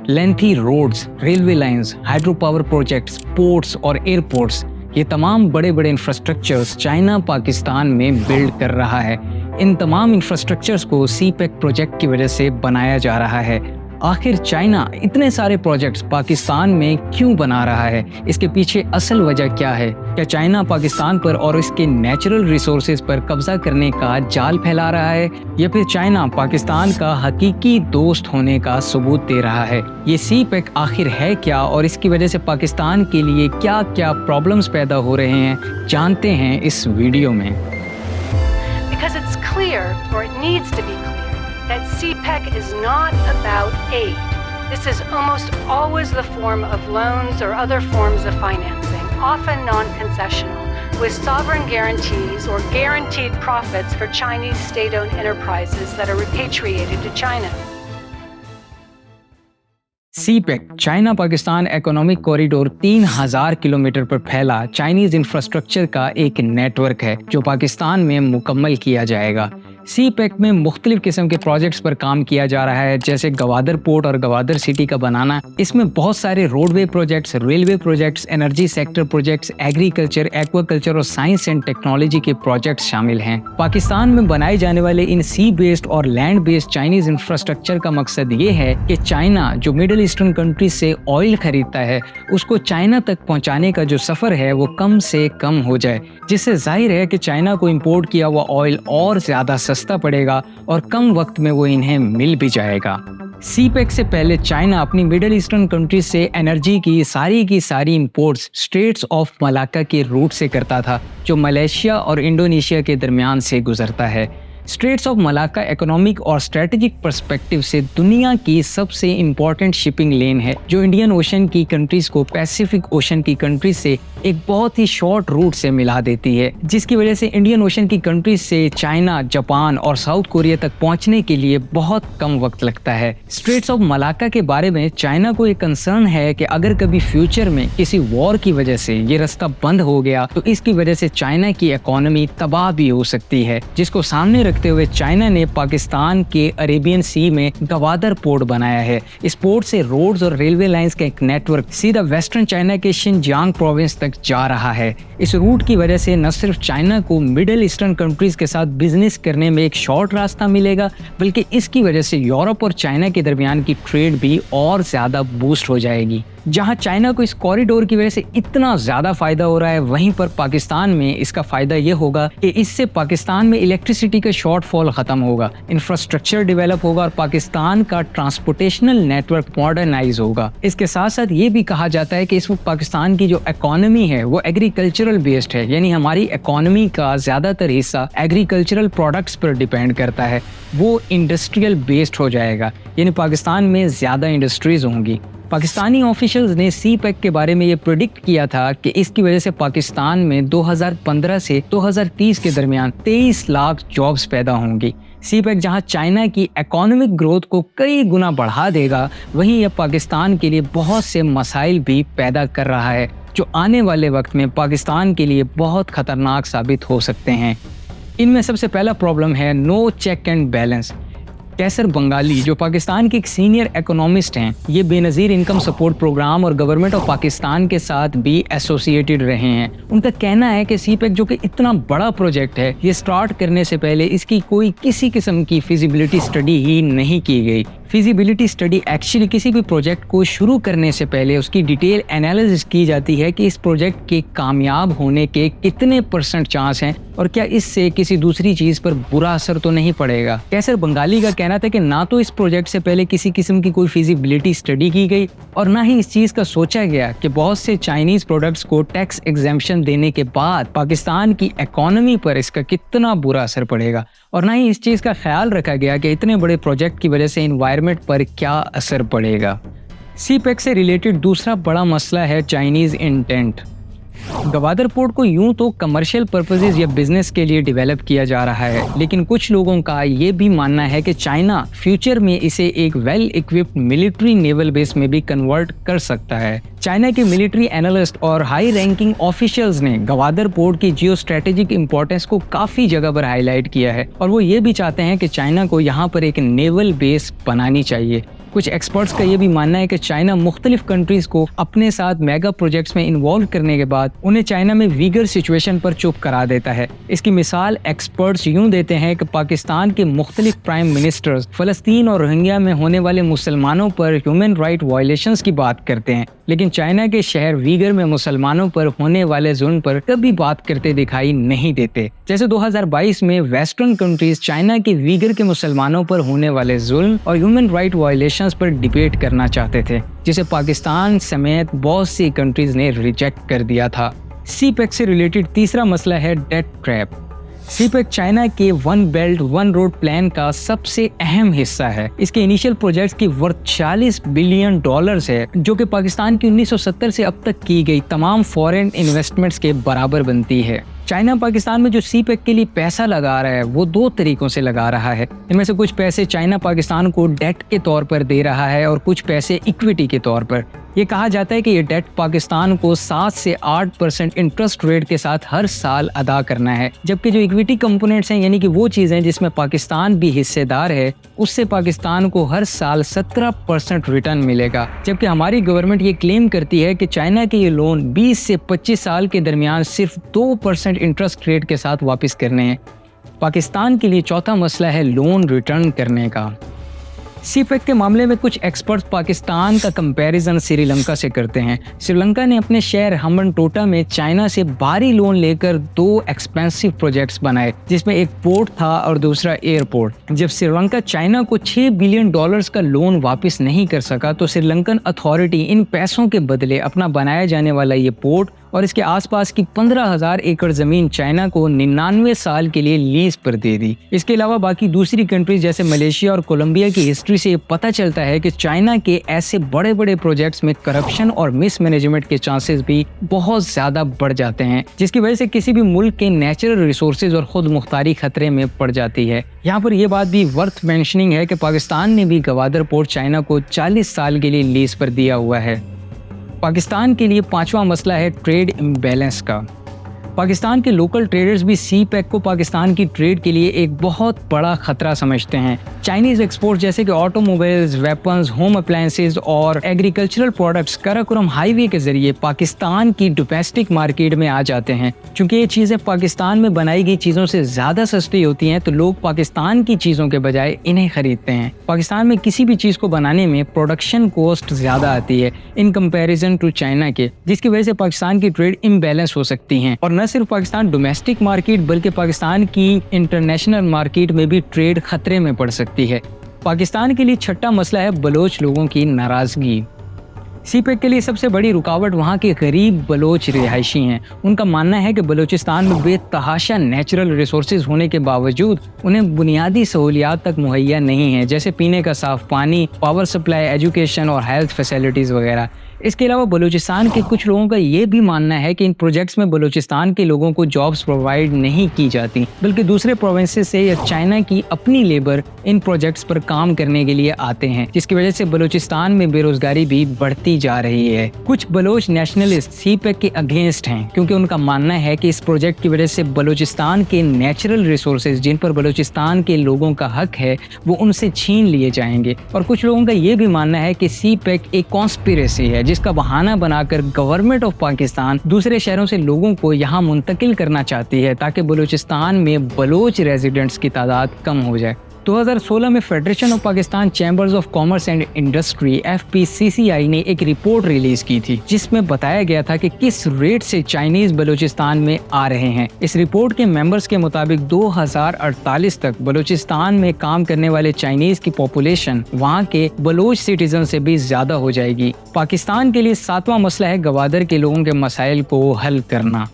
Lengthy roads, railway lines, hydro power projects, ports और airports, ये तमाम बड़े बड़े इंफ्रास्ट्रक्चर्स चाइना पाकिस्तान में बिल्ड कर रहा है। इन तमाम इंफ्रास्ट्रक्चर्स को सीपेक प्रोजेक्ट की वजह से बनाया जा रहा है। आखिर चाइना इतने सारे प्रोजेक्ट्स पाकिस्तान में क्यों बना रहा है? इसके पीछे असल वजह क्या है? क्या चाइना पाकिस्तान पर और इसके नेचुरल रिसोर्सेज पर कब्जा करने का जाल फैला रहा है, या फिर चाइना पाकिस्तान का हकीकी दोस्त होने का सबूत दे रहा है? ये सीपेक आखिर है क्या और इसकी वजह से पाकिस्तान के लिए क्या क्या प्रॉब्लम्स पैदा हो रहे हैं, जानते हैं इस वीडियो में। Because it's clear, or it needs to be clear, that CPEC is not about aid. This is almost always the form of loans or other forms of financing, often non-concessional, with sovereign guarantees or guaranteed profits for Chinese state-owned enterprises that are repatriated to China. CPEC China Pakistan economic corridor 3000 kilometre पर फैला Chinese infrastructure का एक network है जो पाकिस्तान में मुकम्मल किया जाएगा। सीपेक में मुख्तलिफ किस्म के प्रोजेक्ट्स पर काम किया जा रहा है, जैसे गवादर पोर्ट और गवादर सिटी का बनाना। इसमें बहुत सारे roadway projects, railway projects, energy sector projects, agriculture, aquaculture और साइंस एंड टेक्नोलॉजी के प्रोजेक्ट्स शामिल हैं। पाकिस्तान में बनाए जाने वाले इन सी बेस्ड और लैंड बेस्ड चाइनीज इंफ्रास्ट्रक्चर का मकसद ये है कि चाइना जो मिडिल ईस्टर्न कंट्रीज से ऑयल खरीदता है, उसको चाइना तक पहुंचाने का जो सफर है वो कम से कम हो जाए, जिससे जाहिर है कि चाइना को इंपोर्ट किया हुआ ऑयल और ज्यादा सस्ता पड़ेगा और कम वक्त में वो इन्हें मिल भी जाएगा। सीपेक से पहले चाइना अपनी मिडिल ईस्टर्न कंट्रीज से एनर्जी की सारी इंपोर्ट्स स्ट्रेट्स ऑफ मलाक्का के रूट से करता था, जो मलेशिया और इंडोनेशिया के दरमियान से गुजरता है। स्ट्रेट्स ऑफ मलाक्का इकोनॉमिक और स्ट्रेटेजिक पर्सपेक्टिव से दुनिया की सबसे इम्पोर्टेंट शिपिंग लेन है, जो इंडियन ओशन की कंट्रीज को पैसिफिक ओशन की कंट्रीज से एक बहुत ही शॉर्ट रूट से मिला देती है, जिसकी वजह से इंडियन ओशन की कंट्रीज से चाइना, जापान और साउथ कोरिया तक पहुंचने के लिए बहुत कम वक्त लगता है। स्ट्रेट्स ऑफ मलाक्का के बारे में चाइना को एक कंसर्न है कि अगर कभी फ्यूचर में किसी वॉर की वजह से ये रास्ता बंद हो गया तो इसकी वजह से चाइना की इकोनॉमी तबाह भी हो सकती है, जिसको सामने रखते हुए चाइना ने पाकिस्तान के अरेबियन सी में गवादर पोर्ट बनाया है। इस पोर्ट से रोड्स और रेलवे लाइंस का एक नेटवर्क सीधा वेस्टर्न चाइना के शिनजियांग प्रोविंस तक जा रहा है। इस रूट की वजह से न सिर्फ चाइना को मिडिल ईस्टर्न कंट्रीज के साथ बिजनेस करने में एक शॉर्ट रास्ता मिलेगा, बल्कि इसकी वजह से यूरोप और चाइना के दरमियान की ट्रेड भी और ज्यादा बूस्ट हो जाएगी। जहां चाइना को इस कॉरिडोर की वजह से इतना ज्यादा फायदा हो रहा है, वहीं पर पाकिस्तान में इसका फायदा ये होगा कि इससे पाकिस्तान में इलेक्ट्रिसिटी का शॉर्टफॉल खत्म होगा, इंफ्रास्ट्रक्चर डेवलप होगा और पाकिस्तान का ट्रांसपोर्टेशनल नेटवर्क मॉडर्नाइज होगा। इसके साथ साथ ये भी कहा जाता है कि इस वक्त पाकिस्तान की जो इकोनॉमी है वो एग्रीकल्चरल बेस्ड है, यानी हमारी इकोनॉमी का ज्यादातर हिस्सा एग्रीकल्चरल प्रोडक्ट्स पर डिपेंड करता है, वो इंडस्ट्रियल बेस्ड हो जाएगा, यानी पाकिस्तान में ज्यादा इंडस्ट्रीज होंगी। पाकिस्तानी ऑफिशियल्स ने सीपेक के बारे में ये प्रेडिक्ट किया था कि इसकी वजह से पाकिस्तान में 2015 से 2030 के दरमियान 23 लाख जॉब्स पैदा होंगी। सीपेक जहां चाइना की इकोनॉमिक ग्रोथ को कई गुना बढ़ा देगा, वहीं यह पाकिस्तान के लिए बहुत से मसाइल भी पैदा कर रहा है, जो आने वाले वक्त में पाकिस्तान के लिए बहुत खतरनाक साबित हो सकते हैं। इनमें सबसे पहला प्रॉब्लम है नो चेक एंड बैलेंस। कैसर बंगाली, जो पाकिस्तान के एक सीनियर इकोनॉमिस्ट हैं, ये बेनज़ीर इनकम सपोर्ट प्रोग्राम और गवर्नमेंट ऑफ पाकिस्तान के साथ भी एसोसिएटेड रहे हैं। उनका कहना है कि सीपेक जो कि इतना बड़ा प्रोजेक्ट है, ये स्टार्ट करने से पहले इसकी कोई किसी किस्म की फिजिबिलिटी स्टडी ही नहीं की गई। फिजिबिलिटी स्टडी एक्चुअली किसी भी प्रोजेक्ट को शुरू करने से पहले उसकी डिटेल एनालिसिस की जाती है कि इस प्रोजेक्ट के कामयाब होने के कितने % चांस हैं और क्या इससे किसी दूसरी चीज पर बुरा असर तो नहीं पड़ेगा। कैसर बंगाली का कहना था कि ना तो इस प्रोजेक्ट से पहले किसी किस्म की कोई फिजिबिलिटी स्टडी की गई और ना ही इस चीज का सोचा गया कि बहुत से चाइनीज प्रोडक्ट्स को टैक्स एग्जेम्पशन देने के बाद पाकिस्तान की इकोनॉमी पर इसका कितना बुरा असर पड़ेगा, और ना ही इस चीज का ख्याल रखा गया कि इतने बड़े प्रोजेक्ट की वजह से एनवायरनमेंट पर क्या असर पड़ेगा। सीपेक से रिलेटेड दूसरा बड़ा मसला है चाइनीज इंटेंट। गवादर पोर्ट को यूं तो कमर्शियल पर्पसेस या बिजनेस के लिए डेवलप किया जा रहा है, लेकिन कुछ लोगों का ये भी मानना है कि चाइना फ्यूचर में इसे एक well equipped military naval base में भी कन्वर्ट कर सकता है। चाइना के मिलिट्री एनालिस्ट और हाई रैंकिंग ऑफिशियल्स ने गवादर पोर्ट की जियो स्ट्रेटेजिक इंपॉर्टेंस को काफी जगह पर हाईलाइट किया है और वो ये भी चाहते हैं कि चाइना को यहाँ पर एक नेवल बेस बनानी चाहिए। कुछ एक्सपर्ट्स का ये भी मानना है कि चाइना मुख्तलिफ कंट्रीज को अपने साथ मेगा प्रोजेक्ट्स में इन्वॉल्व करने के बाद उन्हें चाइना में वीगर सिचुएशन पर चुप करा देता है। इसकी मिसाल एक्सपर्ट्स यूं देते हैं कि पाकिस्तान के मुख्तलिफ प्राइम मिनिस्टर्स फलस्तीन और रोहिंग्या में होने वाले मुसलमानों पर ह्यूमन राइट वायलेशंस की बात करते हैं, लेकिन चाइना के शहर वीगर में मुसलमानों पर होने वाले जुल्म पर कभी बात करते दिखाई नहीं देते। जैसे 2022 में वेस्टर्न कंट्रीज चाइना के वीगर के मुसलमानों पर होने वाले जुल्म और ह्यूमन राइट वायलेशंस पर डिबेट करना चाहते थे, जिसे पाकिस्तान समेत बहुत सी कंट्रीज ने रिजेक्ट कर दिया था। सीपेक से रिलेटेड तीसरा मसला है डेट ट्रैप। सीपेक चाइना के one belt one road plan का सबसे अहम हिस्सा है। इसके इनिशियल प्रोजेक्ट्स की वर्थ $40 बिलियन है, जो कि पाकिस्तान की 1970 से अब तक की गई तमाम फॉरेन इन्वेस्टमेंट्स के बराबर बनती है। चाइना पाकिस्तान में जो सीपेक के लिए पैसा लगा रहा है वो दो तरीकों से लगा रहा है। इनमें से कुछ पैसे चाइना पाकिस्तान को डेट के तौर पर दे रहा है और कुछ पैसे इक्विटी के तौर पर। ये कहा जाता है कि ये डेट पाकिस्तान को 7 से 8% इंटरेस्ट रेट के साथ हर साल अदा करना है, जबकि जो इक्विटी कंपोनेंट्स हैं यानी कि वो चीज़ें जिसमें पाकिस्तान भी हिस्सेदार है, उससे पाकिस्तान को हर साल 17% रिटर्न मिलेगा। जबकि हमारी गवर्नमेंट ये क्लेम करती है कि चाइना के ये लोन 20 से 25 साल के दरमियान सिर्फ 2% इंटरेस्ट रेट के साथ वापस करने हैं। पाकिस्तान के लिए चौथा मसला है लोन रिटर्न करने का। सीपेक के मामले में कुछ एक्सपर्ट्स पाकिस्तान का कंपैरिजन श्रीलंका से करते हैं। श्रीलंका ने अपने शहर हम्बनटोटा में चाइना से भारी लोन लेकर 2 एक्सपेंसिव प्रोजेक्ट्स बनाए, जिसमें एक पोर्ट था और दूसरा एयरपोर्ट। जब श्रीलंका चाइना को $6 बिलियन का लोन वापस नहीं कर सका, तो श्रीलंकन अथॉरिटी इन पैसों के बदले अपना बनाया जाने वाला ये पोर्ट और इसके आसपास की 15,000 एकड़ जमीन चाइना को 99 साल के लिए लीज पर दे दी। इसके अलावा बाकी दूसरी कंट्रीज जैसे मलेशिया और कोलंबिया की हिस्ट्री से पता चलता है कि चाइना के ऐसे बड़े बड़े प्रोजेक्ट्स में करप्शन और मिसमैनेजमेंट के चांसेस भी बहुत ज्यादा बढ़ जाते हैं, जिसकी वजह से किसी भी मुल्क के नेचुरल रिसोर्सेज और खुद मुख्तारी खतरे में पड़ जाती है। यहाँ पर यह बात भी वर्थ मेंशनिंग है कि पाकिस्तान ने भी गवादर पोर्ट चाइना को 40 साल के लिए लीज पर दिया हुआ है। पाकिस्तान के लिए पांचवा मसला है ट्रेड इम्बैलेंस का। पाकिस्तान के लोकल ट्रेडर्स भी सीपेक को पाकिस्तान की ट्रेड के लिए एक बहुत बड़ा खतरा समझते हैं। चाइनीज एक्सपोर्ट जैसे कि ऑटोमोबाइल्स, वेपन्स, होम अप्लायंसेज और एग्रीकल्चरल प्रोडक्ट्स कराकोरम हाईवे के जरिए पाकिस्तान की डोमेस्टिक मार्केट में आ जाते हैं। चूंकि ये चीज़ें पाकिस्तान में बनाई गई चीज़ों से ज़्यादा सस्ती होती हैं, तो लोग पाकिस्तान की चीज़ों के बजाय इन्हें खरीदते हैं। पाकिस्तान में किसी भी चीज़ को बनाने में प्रोडक्शन कॉस्ट ज़्यादा आती है इन कंपेरिजन टू चाइना के, जिसकी वजह से पाकिस्तान की ट्रेड इम्बैलेंस हो सकती हैं। और न सिर्फ पाकिस्तान डोमेस्टिक मार्केट बल्कि पाकिस्तान की इंटरनेशनल मार्केट में भी ट्रेड खतरे में पड़ सकती है। पाकिस्तान के लिए छठा मसला है बलोच लोगों की नाराजगी। सीपेक के लिए सबसे बड़ी रुकावट वहाँ के गरीब बलोच रिहायशी हैं। उनका मानना है कि बलूचिस्तान में बेतहाशा नेचुरल रिसोर्सेज होने के बावजूद उन्हें बुनियादी सहूलियात तक मुहैया नहीं है, जैसे पीने का साफ पानी, पावर सप्लाई, एजुकेशन और हेल्थ फैसिलिटीज़ वगैरह। इसके अलावा बलूचिस्तान के कुछ लोगों का ये भी मानना है कि इन प्रोजेक्ट्स में बलूचिस्तान के लोगों को जॉब्स प्रोवाइड नहीं की जाती, बल्कि दूसरे प्रोविंसेस से या चाइना की अपनी लेबर इन प्रोजेक्ट्स पर काम करने के लिए आते हैं, जिसकी वजह से बलूचिस्तान में बेरोजगारी भी बढ़ती जा रही है। कुछ बलोच नेशनलिस्ट सीपेक के अगेंस्ट हैं, क्योंकि उनका मानना है कि इस प्रोजेक्ट की वजह से बलूचिस्तान के नेचुरल रिसोर्सेज जिन पर बलूचिस्तान के लोगों का हक है वो उनसे छीन लिए जाएंगे। और कुछ लोगों का ये भी मानना है कि सीपेक एक कॉन्स्पिरेसी है, जिसका बहाना बनाकर गवर्नमेंट ऑफ पाकिस्तान दूसरे शहरों से लोगों को यहाँ मुंतकिल करना चाहती है, ताकि बलूचिस्तान में बलोच रेजिडेंट्स की तादाद कम हो जाए। 2016 में federation of Pakistan chambers of commerce and industry FPCCI ने एक रिपोर्ट रिलीज की थी, जिसमें बताया गया था कि किस रेट से चाइनीज बलूचिस्तान में आ रहे हैं। इस रिपोर्ट के मेंबर्स के मुताबिक 2048 तक बलूचिस्तान में काम करने वाले चाइनीज की पॉपुलेशन वहाँ के बलोच सिटीजन से भी ज्यादा हो जाएगी। पाकिस्तान के लिए सातवां मसला है गवादर के लोगों के मसाइल को हल करना।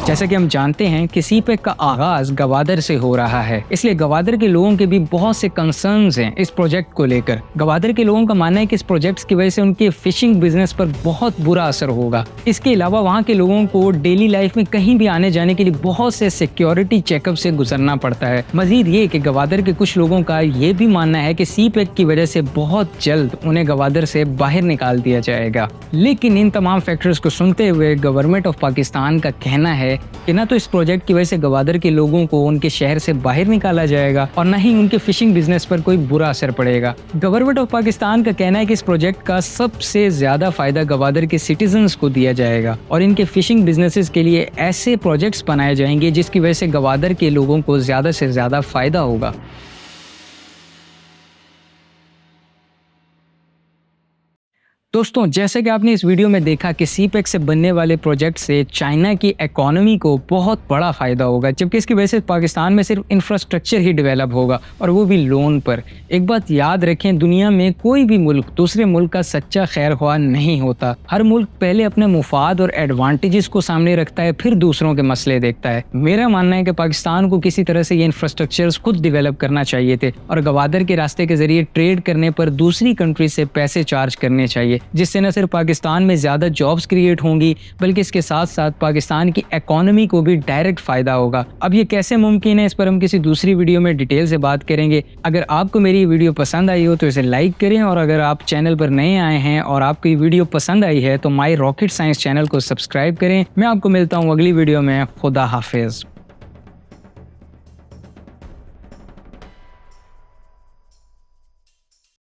जैसा कि हम जानते हैं कि सीपेक का आगाज गवादर से हो रहा है, इसलिए गवादर के लोगों के भी बहुत से कंसर्न्स हैं इस प्रोजेक्ट को लेकर। गवादर के लोगों का मानना है कि इस प्रोजेक्ट की वजह से उनके फिशिंग बिजनेस पर बहुत बुरा असर होगा। इसके अलावा वहाँ के लोगों को डेली लाइफ में कहीं भी आने जाने के लिए बहुत से सिक्योरिटी चेकअप से गुजरना पड़ता है। मजीद ये कि गवादर के कुछ लोगों का ये भी मानना है कि सीपेक की वजह से बहुत जल्द उन्हें गवादर से बाहर निकाल दिया जाएगा। लेकिन इन तमाम फैक्टर्स को सुनते हुए गवर्नमेंट ऑफ पाकिस्तान का कहना है है कि ना तो इस प्रोजेक्ट की वजह से गवादर के लोगों को उनके शहर से बाहर निकाला जाएगा और ना ही उनके फिशिंग बिजनेस पर कोई बुरा असर पड़ेगा। गवर्नमेंट ऑफ पाकिस्तान का कहना है कि इस प्रोजेक्ट का सबसे ज्यादा फायदा गवादर के सिटीजन्स को दिया जाएगा और इनके फिशिंग बिजनेसेस के लिए ऐसे प्रोजेक्ट्स बनाए जाएंगे जिसकी वजह से गवादर के लोगों को ज्यादा से ज्यादा फायदा होगा। दोस्तों, जैसे कि आपने इस वीडियो में देखा कि सीपेक से बनने वाले प्रोजेक्ट से चाइना की इकोनॉमी को बहुत बड़ा फायदा होगा, जबकि इसकी वजह से पाकिस्तान में सिर्फ इंफ्रास्ट्रक्चर ही डेवलप होगा और वो भी लोन पर। एक बात याद रखें, दुनिया में कोई भी मुल्क दूसरे मुल्क का सच्चा खैरख्वाह नहीं होता। हर मुल्क पहले अपने मुफाद और एडवांटेजेस को सामने रखता है, फिर दूसरों के मसले देखता है। मेरा मानना है कि पाकिस्तान को किसी तरह से ये इंफ्रास्ट्रक्चर्स खुद डेवलप करना चाहिए थे और गवादर के रास्ते के जरिए ट्रेड करने पर दूसरी कंट्री से पैसे चार्ज करने चाहिए, जिससे न सिर्फ पाकिस्तान में ज़्यादा जॉब्स क्रिएट होंगी बल्कि इसके साथ साथ पाकिस्तान की इकोनॉमी को भी डायरेक्ट फ़ायदा होगा। अब ये कैसे मुमकिन है, इस पर हम किसी दूसरी वीडियो में डिटेल से बात करेंगे। अगर आपको मेरी वीडियो पसंद आई हो तो इसे लाइक करें और अगर आप चैनल पर नए आए हैं और आपको ये वीडियो पसंद आई है तो माई रॉकेट साइंस चैनल को सब्सक्राइब करें। मैं आपको मिलता हूँ अगली वीडियो में। खुदा हाफिज़।